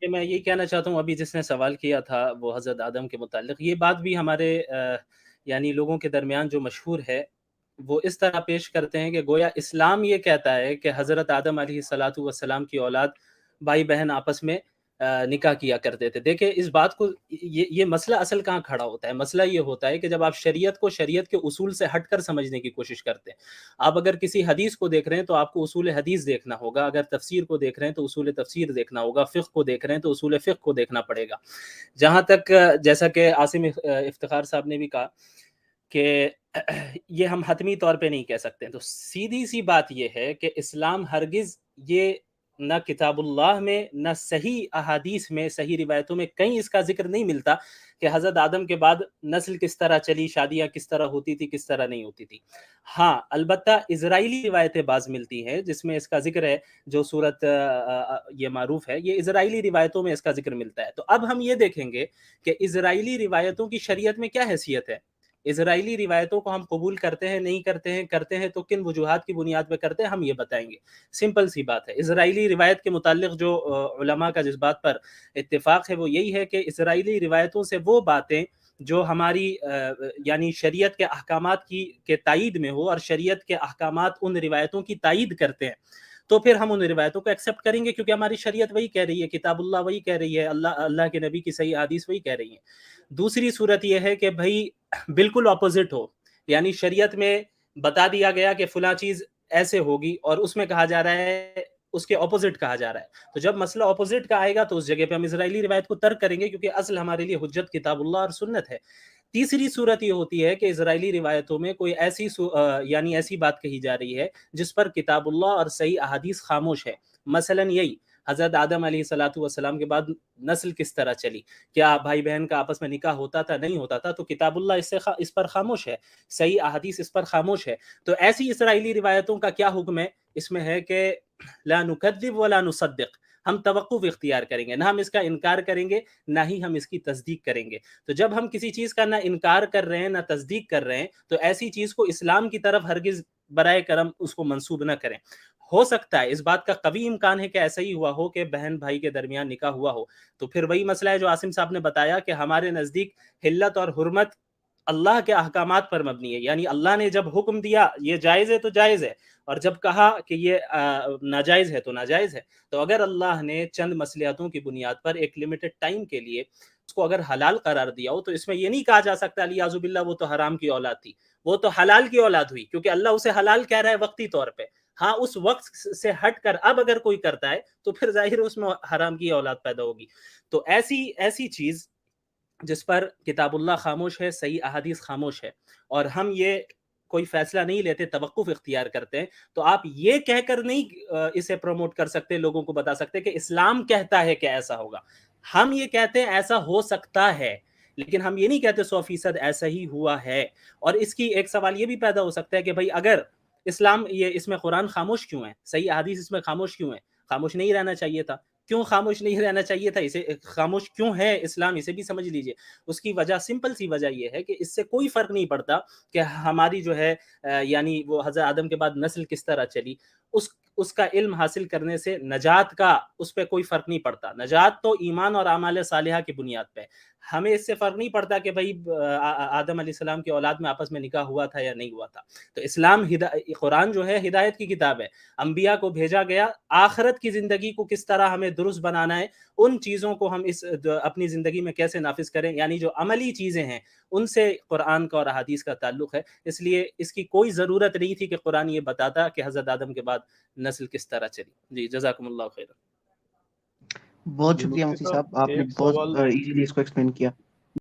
کہ میں یہی کہنا چاہتا ہوں، ابھی جس نے سوال کیا تھا وہ حضرت آدم کے متعلق، یہ بات بھی ہمارے یعنی لوگوں کے درمیان جو مشہور ہے وہ اس طرح پیش کرتے ہیں کہ گویا اسلام یہ کہتا ہے کہ حضرت آدم علیہ الصلاۃ والسلام کی اولاد بھائی بہن آپس میں نکاح کیا کرتے تھے۔ دیکھیں اس بات کو، یہ مسئلہ اصل کہاں کھڑا ہوتا ہے؟ مسئلہ یہ ہوتا ہے کہ جب آپ شریعت کو شریعت کے اصول سے ہٹ کر سمجھنے کی کوشش کرتے ہیں۔ آپ اگر کسی حدیث کو دیکھ رہے ہیں تو آپ کو اصول حدیث دیکھنا ہوگا، اگر تفسیر کو دیکھ رہے ہیں تو اصول تفسیر دیکھنا ہوگا، فقہ کو دیکھ رہے ہیں تو اصول فقہ کو دیکھنا پڑے گا۔ جہاں تک جیسا کہ عاصم افتخار صاحب نے بھی کہا کہ یہ ہم حتمی طور پہ نہیں کہہ سکتے، تو سیدھی سی بات یہ ہے کہ اسلام ہرگز یہ نہ کتاب اللہ میں نہ صحیح احادیث میں، صحیح روایتوں میں کہیں اس کا ذکر نہیں ملتا کہ حضرت آدم کے بعد نسل کس طرح چلی، شادیاں کس طرح ہوتی تھی، کس طرح نہیں ہوتی تھی۔ ہاں البتہ اسرائیلی روایتیں بعض ملتی ہیں جس میں اس کا ذکر ہے، جو صورت یہ معروف ہے، یہ اسرائیلی روایتوں میں اس کا ذکر ملتا ہے۔ تو اب ہم یہ دیکھیں گے کہ اسرائیلی روایتوں کی شریعت میں کیا حیثیت ہے، اسرائیلی روایتوں کو ہم قبول کرتے ہیں نہیں کرتے ہیں، کرتے ہیں تو کن وجوہات کی بنیاد پہ کرتے ہیں، ہم یہ بتائیں گے۔ سمپل سی بات ہے، اسرائیلی روایت کے متعلق جو علماء کا جس بات پر اتفاق ہے وہ یہی ہے کہ اسرائیلی روایتوں سے وہ باتیں جو ہماری یعنی شریعت کے احکامات کے تائید میں ہو اور شریعت کے احکامات ان روایتوں کی تائید کرتے ہیں، تو پھر ہم ان روایتوں کو ایکسیپٹ کریں گے، کیونکہ ہماری شریعت وہی کہہ رہی ہے، کتاب اللہ وہی کہہ رہی ہے، اللہ کے نبی کی صحیح حدیث وہی کہہ رہی ہے۔ دوسری صورت یہ ہے کہ بھائی بالکل اپوزٹ ہو، یعنی شریعت میں بتا دیا گیا کہ فلاں چیز ایسے ہوگی اور اس میں کہا جا رہا ہے اس کے اپوزٹ کہا جا رہا ہے، تو جب مسئلہ اپوزٹ کا آئے گا تو اس جگہ پہ ہم اسرائیلی روایت کو ترک کریں گے، کیونکہ اصل ہمارے لیے حجت کتاب اللہ اور سنت ہے۔ تیسری صورت یہ ہوتی ہے کہ اسرائیلی روایتوں میں کوئی یعنی ایسی بات کہی جا رہی ہے جس پر کتاب اللہ اور صحیح احادیث خاموش ہے، مثلا یہی حضرت آدم علیہ الصلاۃ والسلام کے بعد نسل کس طرح چلی، کیا بھائی بہن کا آپس میں نکاح ہوتا تھا نہیں ہوتا تھا، تو کتاب اللہ اس پر خاموش ہے، صحیح احادیث اس پر خاموش ہے۔ تو ایسی اسرائیلی روایتوں کا کیا حکم ہے؟ اس میں ہے کہ لا نکذب ولا نصدق، ہم توقف اختیار کریں گے، نہ ہم اس کا انکار کریں گے نہ ہی ہم اس کی تصدیق کریں گے۔ تو جب ہم کسی چیز کا نہ انکار کر رہے ہیں نہ تصدیق کر رہے ہیں تو ایسی چیز کو اسلام کی طرف ہرگز برائے کرم اس کو منسوب نہ کریں۔ ہو سکتا ہے، اس بات کا قوی امکان ہے کہ ایسا ہی ہوا ہو کہ بہن بھائی کے درمیان نکاح ہوا ہو، تو پھر وہی مسئلہ ہے جو عاصم صاحب نے بتایا کہ ہمارے نزدیک حلت اور حرمت اللہ کے احکامات پر مبنی ہے، یعنی اللہ نے جب حکم دیا یہ جائز ہے تو جائز ہے، اور جب کہا کہ یہ ناجائز ہے تو ناجائز ہے۔ تو اگر اللہ نے چند مصلحتوں کی بنیاد پر ایک لمیٹڈ ٹائم کے لیے اس کو اگر حلال قرار دیا ہو تو اس میں یہ نہیں کہا جا سکتا الیاذ باللہ وہ تو حرام کی اولاد تھی، وہ تو حلال کی اولاد ہوئی، کیونکہ اللہ اسے حلال کہہ رہا ہے وقتی طور پہ۔ ہاں اس وقت سے ہٹ کر اب اگر کوئی کرتا ہے تو پھر ظاہر اس میں حرام کی اولاد پیدا ہوگی۔ تو ایسی چیز جس پر کتاب اللہ خاموش ہے، صحیح احادیث خاموش ہے، اور ہم یہ کوئی فیصلہ نہیں لیتے، توقف اختیار کرتے ہیں، تو آپ یہ کہہ کر نہیں اسے پروموٹ کر سکتے، لوگوں کو بتا سکتے کہ اسلام کہتا ہے کہ ایسا ہوگا۔ ہم یہ کہتے ہیں ایسا ہو سکتا ہے، لیکن ہم یہ نہیں کہتے 100% ایسا ہی ہوا ہے۔ اور اس کی ایک سوال یہ بھی پیدا ہو سکتا ہے کہ بھائی اگر اسلام اس میں قرآن خاموش کیوں ہے، صحیح احادیث اس میں خاموش کیوں ہے؟ خاموش نہیں رہنا چاہیے تھا، کیوں خاموش نہیں رہنا چاہیے تھا؟ اسے خاموش کیوں ہے اسلام، اسے بھی سمجھ لیجئے۔ اس کی وجہ سمپل سی وجہ یہ ہے کہ اس سے کوئی فرق نہیں پڑتا کہ ہماری جو ہے یعنی وہ حضرت آدم کے بعد نسل کس طرح چلی، اس کا علم حاصل کرنے سے نجات کا اس پہ کوئی فرق نہیں پڑتا۔ نجات تو ایمان اور اعمال صالحہ کی بنیاد پہ، ہمیں اس سے فرق نہیں پڑتا کہ بھائی آدم علیہ السلام کی اولاد میں آپس میں نکاح ہوا تھا یا نہیں ہوا تھا۔ تو قرآن جو ہے ہدایت کی کتاب ہے، انبیاء کو بھیجا گیا آخرت کی زندگی کو کس طرح ہمیں درست بنانا ہے، ان چیزوں کو ہم اپنی زندگی میں کیسے نافذ کریں، یعنی جو عملی چیزیں ہیں ان سے قرآن کا اور احادیث کا تعلق ہے۔ اس لیے اس کی کوئی ضرورت نہیں تھی کہ قرآن یہ بتاتا کہ حضرت آدم کے بعد نسل کس طرح چلی۔ جی جزاکم اللہ خیر۔ بہت شکریہ مفتی صاحب، آپ نے بہت ایزیلی اس کو ایکسپلین کیا۔